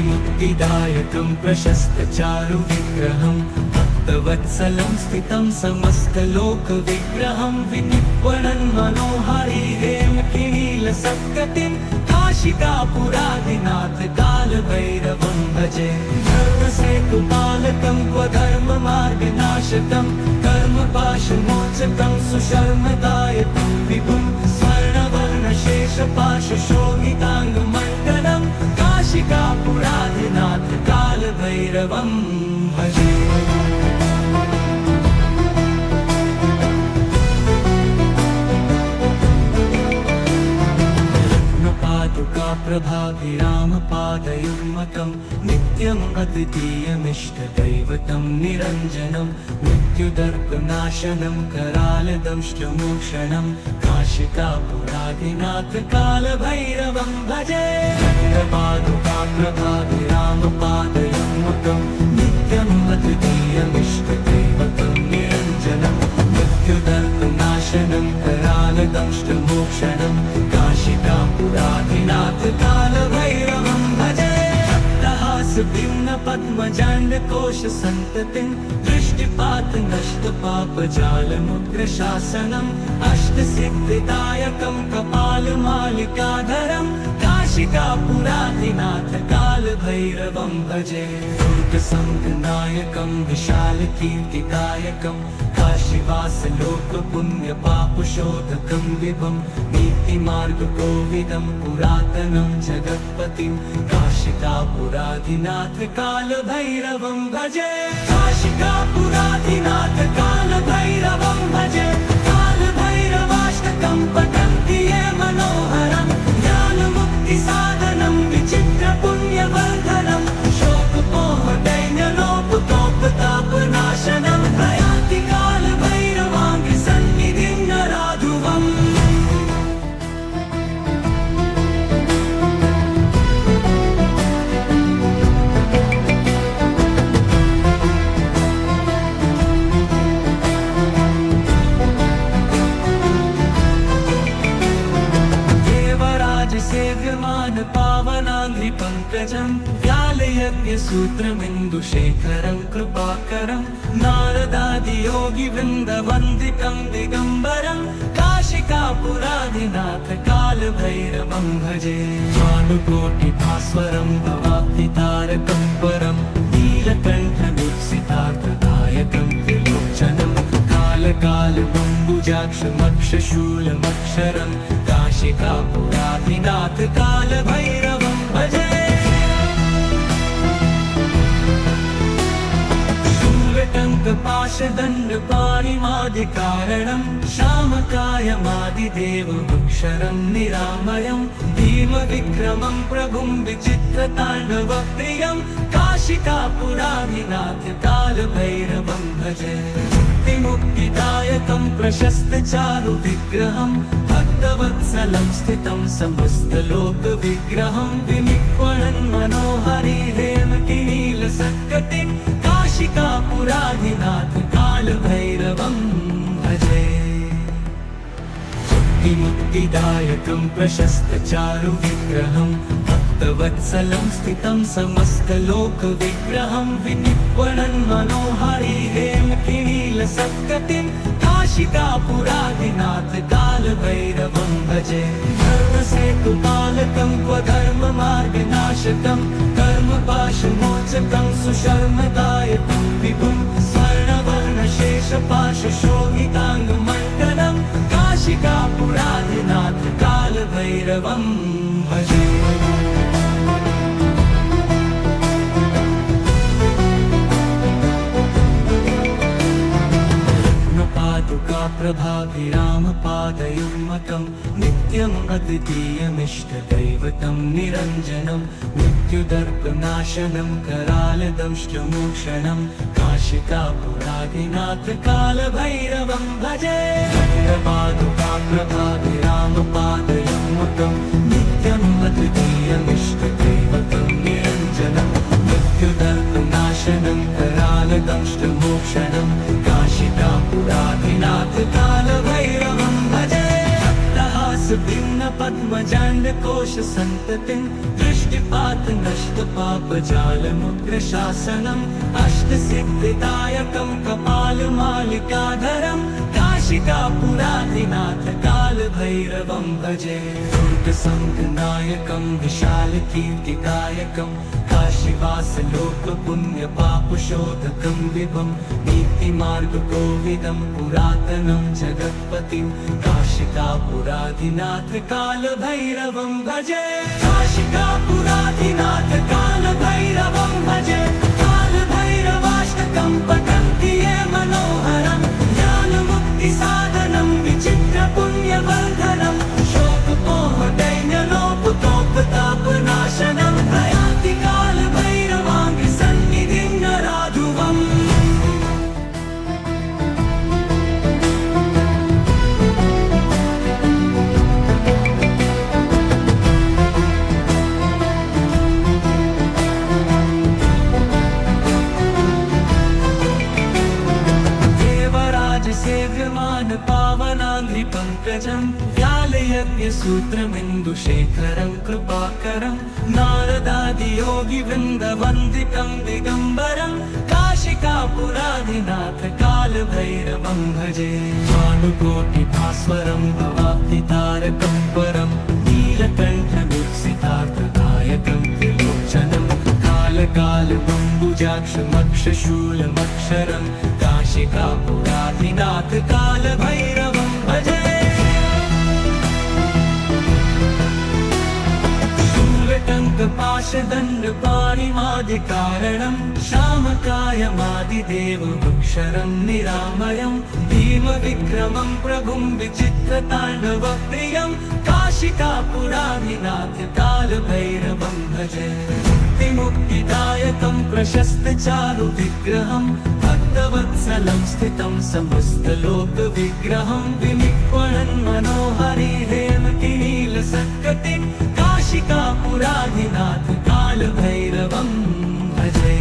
मुक्तिदायकं प्रशस्तचारुविग्रहं भक्तवत्सलं स्थितं समस्तलोकविग्रहं विनिक्वणन् मनोहरि हेमकिनीलसत्कटिं काशिकापुरादिनाथ कालभैरवं भजे धर्मसेतुपालकं क्वधर्ममार्गनाशकं कर्मपाशमोचकं सुशर्मदायकं विभुं स्वर्णवर्णशेषपाशशोभिताङ्गमण्डलं काशिकापुरादिनाथ कालभैरवं भजे प्रभाभिरामपादयुग्मकं नित्यम् अद्वितीयमिष्टदैवतं निरञ्जनं मृत्युदर्पनाशनं करालदंष्टमोक्षणं काशिकापुरादिनाथ कालभैरवं भजे पादुकाप्रभाभिरामपादयुग्मकं नित्यम् अद्वितीयमिष्टदैवतं निरञ्जनं मृत्युदर्पनाशनं करालदंष्टमोक्षणं काशिकापुरादिनाथ कालभैरवं भजे भिन्न पद्मजाण्डकोश सन्ततिं दृष्टिपात नष्ट पापजालमुग्रशासनम् अष्टसिद्धिदायकं कपालमालिकाधरं काशिकापुरादिनाथ कालभैरवं भजे दुर्गसङ्गनायकं विशालकीर्तिदायकं काशीवासलोकपुण्यपापशोधकं विभं नीतिमार्गकोविदं पुरातनं जगत्पतिं काशिकापुरादिनाथ कालभैरवं भजे काशिकापुरादिनाथ कालभैरवं भजे कालभैरवाष्टकं पठन्ति ये मनोहरं ज्ञानमुक्तिसाधनं विचित्रपुण्यवर्धनं शोकपोहदैन्यलोपतोपतापनाशनं प्रयान्ति कालभैरवाङ्घ्रिसन्निधिं सेव्यमान पावनाङ्घ्रिपङ्कजं व्यालयज्ञसूत्रमिन्दुशेखरं कृपाकरं नारदादियोगिवृन्दवन्दितं दिगम्बरं काशिकापुराधिनाथ कालभैरवं भजे भानुकोटिभास्वरं भवाब्धितारकं परं नीलकण्ठमीप्सितार्थदायकं त्रिलोचनं कालकालबम्बुजाक्षमक्षशूलमक्षरं काशिकापुराधिनाथ कालभैरवं भजे शूलटङ्कपाशदण्डपाणिमादिकारणं श्यामकायमादिदेवमक्षरं निरामयं भीमविक्रमं प्रभुं विचित्रताण्डवप्रियं काशिकापुराधिनाथ कालभैरवं भजे मुक्तिदायकं प्रशस्तचारुविग्रहं भक्तवत्सलं स्थितं समस्तलोकविग्रहं विनिक्वणन् मनोहरि हेमकिनीलसत्कटिं काशिकापुराधिनाथ कालभैरवं भजे मुक्तिदायकं प्रशस्तचारुविग्रहं भक्तवत्सलं स्थितं समस्तलोकविग्रहं विनिक्वणन् मनोहरि हेमकिनीलसत्कटिं काशिकापुराधिनाथ कालभैरवं भजे धर्मसेतुपालकं क्वधर्ममार्गनाशकं कर्मपाशमोचकं सुशर्मदायकं विभुं स्वर्णवर्णशेषपाशशोभिताङ्गमण्डलं काशिकापुराधिनाथ कालभैरवं भजे प्रभाभिरामपादयुग्मकं नित्यम् अद्वितीयमिष्टदैवतं निरञ्जनं मृत्युदर्पनाशनं करालदंष्टमोक्षणं काशिकापुराधिनाथ कालभैरवं भजे प्रभाभिरामपादयुग्मकं नित्यम् अद्वितीयमिष्टदैवतं निरञ्जनं मृत्युदर्पनाशनं करालदंष्टमोक्षणं काशिकापुराधिनाथ कालभैरवं भजे भिन्न पद्मजाण्डकोश सन्ततिं दृष्टिपात नष्टपापजालमुग्रशासनम् अष्टसिद्धिदायकं कपालमालिकाधरं काशिकापुराधिनाथ कालभैरवं भजे दुर्गसङ्घनायकं विशालकीर्तिदायकं काशीवासलोकपुण्यपापशोधकं विभं नीतिमार्गकोविदं पुरातनं जगत्पतिं काशिकापुराधिनाथ कालभैरवं भजे काशिकापुराधिनाथ कालभैरवं भजे कालभैरवाष्टकं पठन्ति ये मनोहरं ज्ञानमुक्तिसाधनं विचित्रपुण्यवर्धनं शोकमोहदैन्यलोपतोपतापनाशनं प्रयान्ति कालभैरवाङ्घ्रिसन्निधिं नराधुवम् सेव्यमान पावनाङ्घ्रिपङ्कजं व्यालयज्ञसूत्रमिन्दुशेखरं कृपाकरं नारदादियोगिवृन्दवन्दितं दिगम्बरं काशिकापुराधिनाथ कालभैरवं भजे भानुकोटिभास्वरं भवाब्धितारकं परं नीलकण्ठमीप्सितार्थदायकं त्रिलोचनं कालकालबम्बुजाक्षमक्षशूलमक्षरं काशिकापुराधिनाथ कालभैरवं भजे शूलटङ्कपाशदण्डपाणिमादिकारणं श्यामकायमादिदेवमक्षरं निरामयं भीमविक्रमं प्रभुं विचित्रताण्डवप्रियं काशिकापुराधिनाथ कालभैरवं भजे मुक्तिदायकं प्रशस्तचारुविग्रहं भक्तवत्सलं स्थितं समस्तलोकविग्रहं विनिक्वणन् मनोहरि हेमकिनीलसत्कटिं काशिकापुराधिनाथ कालभैरवं भजे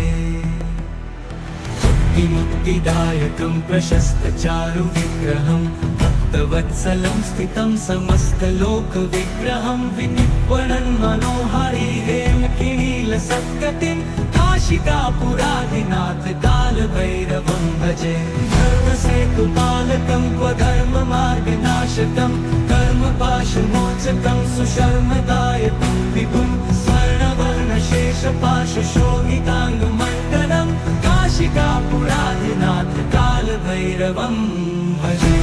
मुक्तिदायकं प्रशस्तचारुविग्रहं भक्तवत्सलं स्थितं समस्तलोकविग्रहं विनिर्वणन् मनोहरि हेमकिनीलसत्कटिं काशिकापुराधिनाथ कालभैरवं भजे धर्मसेतुपालकं क्वधर्ममार्गनाशकं कर्मपाशमोचकं सुशर्मदायकं विभुं स्वर्णवर्णशेषपाशशोभिताङ्गमण्डलं काशिकापुराधिनाथ कालभैरवं भजे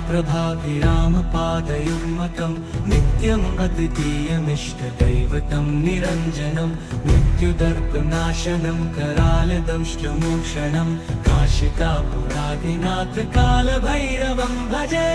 प्रभाभिरामपादयुग्मकं नित्यम् अद्वितीयमिष्टदैवतं निरञ्जनं मृत्युदर्पनाशनं करालदंष्टमोक्षणं काशिकापुराधिनाथ कालभैरवं भजे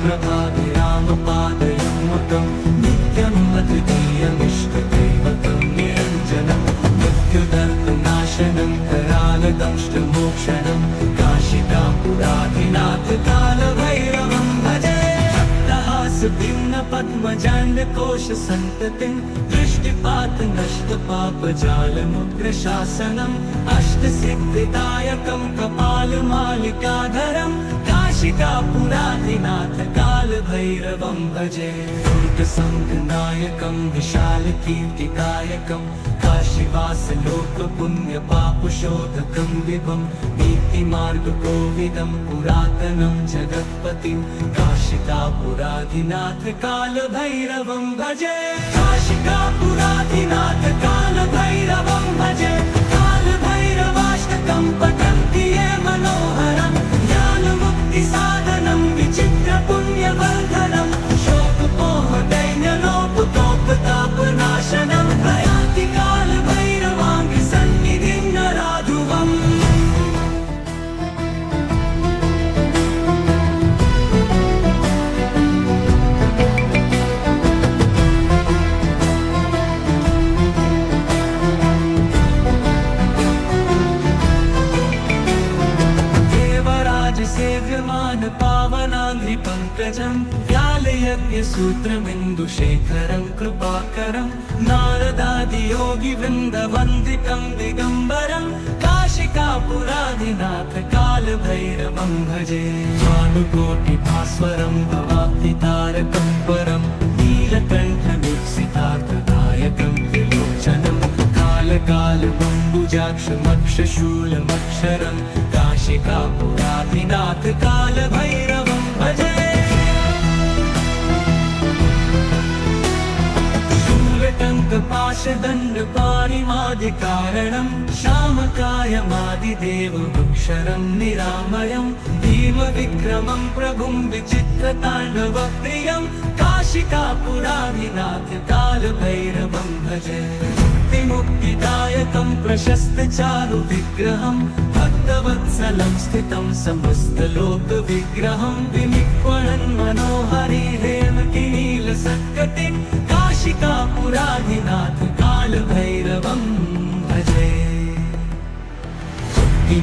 प्रभाभिरामपादयुग्मकं नित्यम् अद्वितीयमिष्टदैवतं निरञ्जनं मृत्युदर्पनाशनं करालदंष्टमोक्षणं काशिकापुराधिनाथ कालभैरवं भजे भक्तहासभिन्नपद्मजाण्डकोशसन्ततिं दृष्टिपातनष्टपापजालमुग्रशासनम् अष्टसिद्धिदायकं कपालमालिकाधरं काशिकापुराधिनाथ कालभैरवं भजे दुर्गसङ्घनायकं विशालकीर्तिदायकं काशीवासलोकपुण्यपापशोधकं विभं नीतिमार्गकोविदं पुरातनं जगत्पतिं काशिकापुराधिनाथ कालभैरवं भजे काशिकापुराधिनाथ कालभैरवं भजे कालभैरवाष्टकं पठन्ति ये मनोहरं ज्ञानमुक्तिसाधनं विचित्रपुण्यवर्धनं शोकपोहदैन्यलोपतोपतापनाशनं प्रयाति कालभैरवाङ्गसन्निधिं नराधुवम् सेव्यमान पावनाङ्घ्रिपङ्कजं व्यालयज्ञसूत्रमिन्दुशेखरं कृपाकरं नारदादियोगिवृन्दवन्दितं दिगम्बरं काशिकापुराधिनाथ कालभैरवं भजे भानुकोटिभास्वरं भवाब्धितारकं परं नीलकण्ठवीक्षितार्थदायकं त्रिलोचनं कालकालबम्बुजाक्षमक्षशूलमक्षरं काशिकापुराधिनाथ कालभैरवं भजे शूलटङ्कपाशदण्डपाणिमादिकारणं श्यामकायमादिदेवमक्षरं निरामयं भीमविक्रमं प्रभुं विचित्रताण्डवप्रियं काशिकापुराधिनाथ कालभैरवं भजे मुक्तिदायकं प्रशस्तचारुविग्रहं भक्तवत्सलं स्थितं समस्तलोकविग्रहं विनिर्वणन् मनोहरि हेमकिनीलसत्कटिं काशिकापुराधिनाथ कालभैरवं भजे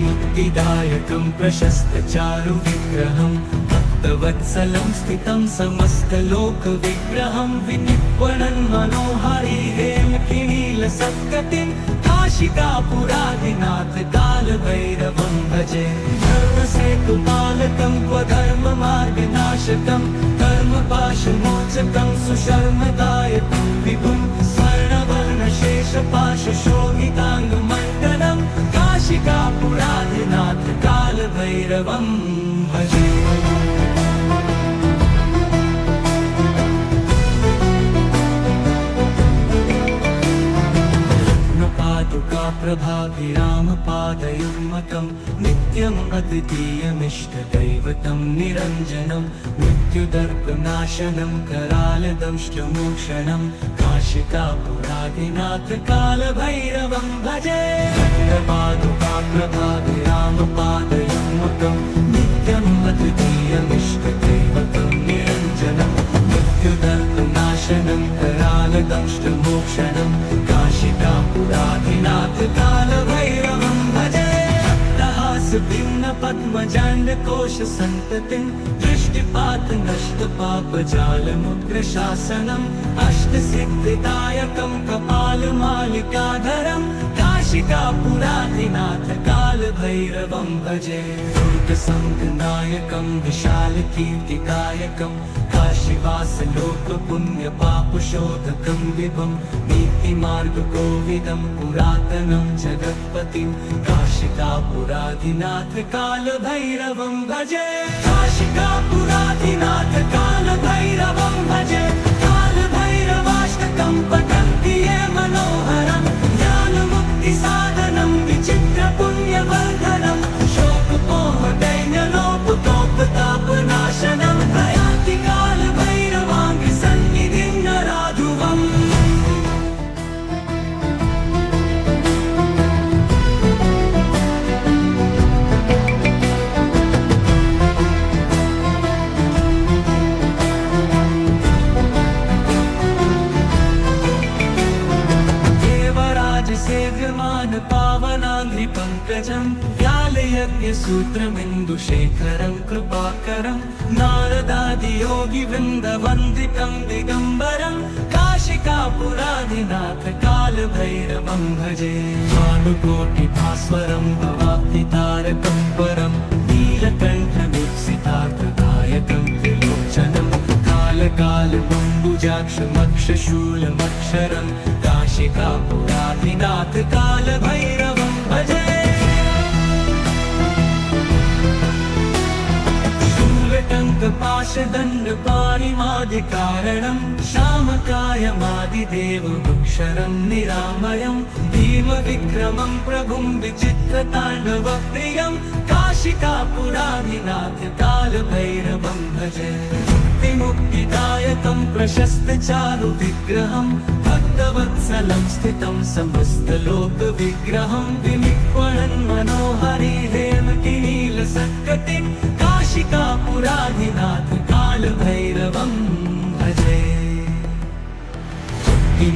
मुक्तिदायकं प्रशस्तचारुविग्रहं भक्तवत्सलं स्थितं समस्तलोकविग्रहं विनिर्वणन् मनोहरि हेमकिनीलसत्कटिं काशिकापुराधिनाथ कालभैरवं भजे धर्मसेतुपालकं क्वधर्ममार्गनाशकं कर्मपाशमोचकं सुशर्मदायकं विभुं स्वर्णवर्णशेषपाशशोभिताङ्गमण्डलं काशिकापुराधिनाथ कालभैरवं भजे प्रभाभिरामपादयुग्मकं नित्यम् अद्वितीयमिष्टदैवतं निरञ्जनं मृत्युदर्पनाशनं करालदंष्टमोक्षणं काशिकापुराधिनाथ कालभैरवं भजे प्रभाभिरामपादयुग्मकं नित्यम् अद्वितीयमिष्टदैवतं निरञ्जनं मृत्युदर्पनाशनं करालदंष्टमोक्षणं काशिकापुराधिनाथ कालभैरवं भजे भिन्न पद्मजाण्डकोश सन्ततिं दृष्टिपात नष्ट पापजालमुग्रशासनम् अष्टसिद्धिदायकं कपालमालिकाधरं काशिकापुराधिनाथ कालभैरवं भजे दुर्गसङ्गनायकं विशालकीर्तिदायकं काशीवासलोकपुण्यपापशोधकं विभं नीतिमार्गकोविदं पुरातनं जगत्पतिं काशिकापुराधिनाथ कालभैरवं भजे काशिकापुराधिनाथ कालभैरवं भजे कालभैरवाष्टकं पठन्ति ये मनोहरं ज्ञानमुक्तिसाधनं विचित्रपुण्यवर्धनं शोकमोहदैन्यलोपतोपतापनाशनं प्रयान्ति कालभैरवाङ्घ्रिसन्निधिं नराधुवम् सेव्यमान पावनाङ्घ्रिपङ्कजं व्यालयज्ञसूत्रमिन्दुशेखरं कृपाकरं नारदादियोगिवृन्दवन्दितं दिगम्बरं काशिकापुराधिनाथ कालभैरवं भजे भानुकोटिभास्वरं भवाब्धितारकं परं नीलकण्ठमीप्सितार्थदायकं त्रिलोचनं कालकालमम्बुजाक्षमक्षशूलमक्षरं काशिकापुराधिनाथ कालभैरवं भजे शूलटङ्कपाशदण्डपाणिमादिकारणं श्यामकायमादिदेवमुक्षरं निरामयं भीमविक्रमं प्रभुं विचित्रताण्डवप्रियं काशिकापुराधिनाथ कालभैरवं भजे मुक्तिदायकं प्रशस्तचारुविग्रहं भक्तवत्सलं स्थितं समस्तलोकविग्रहं विनिक्वणन् मनोहरि हेमकिनीलसत्कटिं काशिकापुराधिनाथ कालभैरवं भजे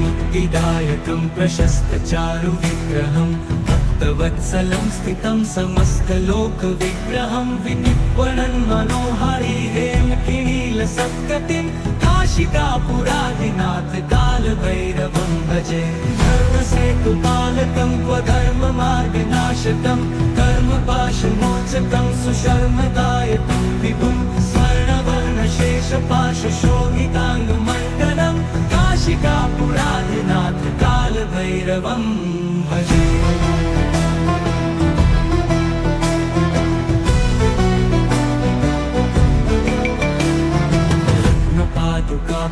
मुक्तिदायकं प्रशस्तचारुविग्रहं भक्तवत्सलं स्थितं समस्तलोकविग्रहं विनिक्वणन् मनोहरि हेमकिनीलसत्कटिं काशिकापुराधिनाथ कालभैरवं भजे धर्मसेतुपालकं क्वधर्ममार्गनाशकं कर्मपाशमोचकं सुशर्मदायकं विभुं स्वर्णवर्णशेषपाशशोभिताङ्गमण्डलं काशिकापुराधिनाथ कालभैरवं भजे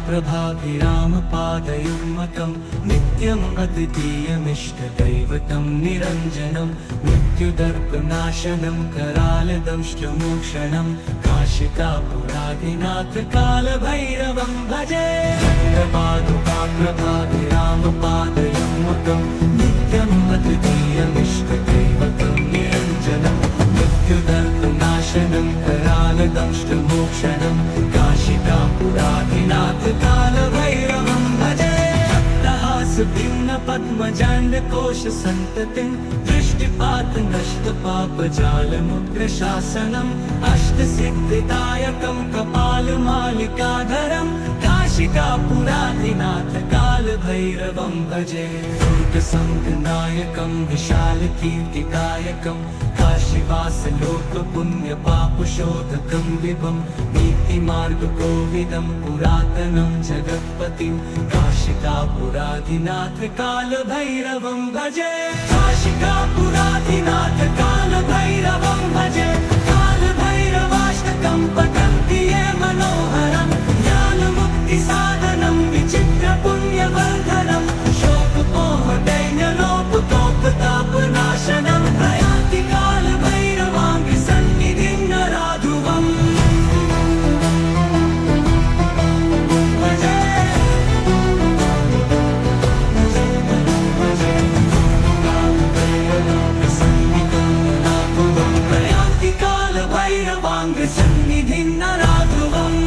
प्रभाभिरामपादयुग्मकं नित्यम् अद्वितीयमिष्टदैवतं निरञ्जनं मृत्युदर्पनाशनं करालदंष्टमोक्षणं काशिकापुराधिनाथ कालभैरवं भजे प्रभाभिरामपादयुग्मकं नित्यम् अद्वितीयमिष्टदैवतं निरञ्जनं मृत्युदर्पनाशनं करालदंष्टमोक्षणं काशिकापुराधिनाथ कालभैरवं भजे पद्मजाण्डकोश सन्ततिं दृष्टिपात नष्ट पापजालमुग्रशासनम् अष्टसिद्धिदायकं कपालमालिकाधरं काशिकापुराधिनाथ कालभैरवं भजे दुर्गसङ्गनायकं विशालकीर्तिदायकं काशीवासलोकपुण्यपापशोधकं विभं नीतिमार्गकोविदं पुरातनं जगत्पतिं काशिकापुराधिनाथ कालभैरवं भजे काशिकापुराधिनाथ कालभैरवं भजे कालभैरवाष्टकं पठन्ति ये मनोहरं ज्ञानमुक्तिसाधनं विचित्रपुण्यवर्धनं शोकमोहदैन्यलोपतोपतापनाशनं प्रयान्ति कालभैरवाङ्घ्रिसन्निधिं नराधुवम् प्रयान्ति कालभैरवाङ्घ्रिसन्निधिं नराधुवम्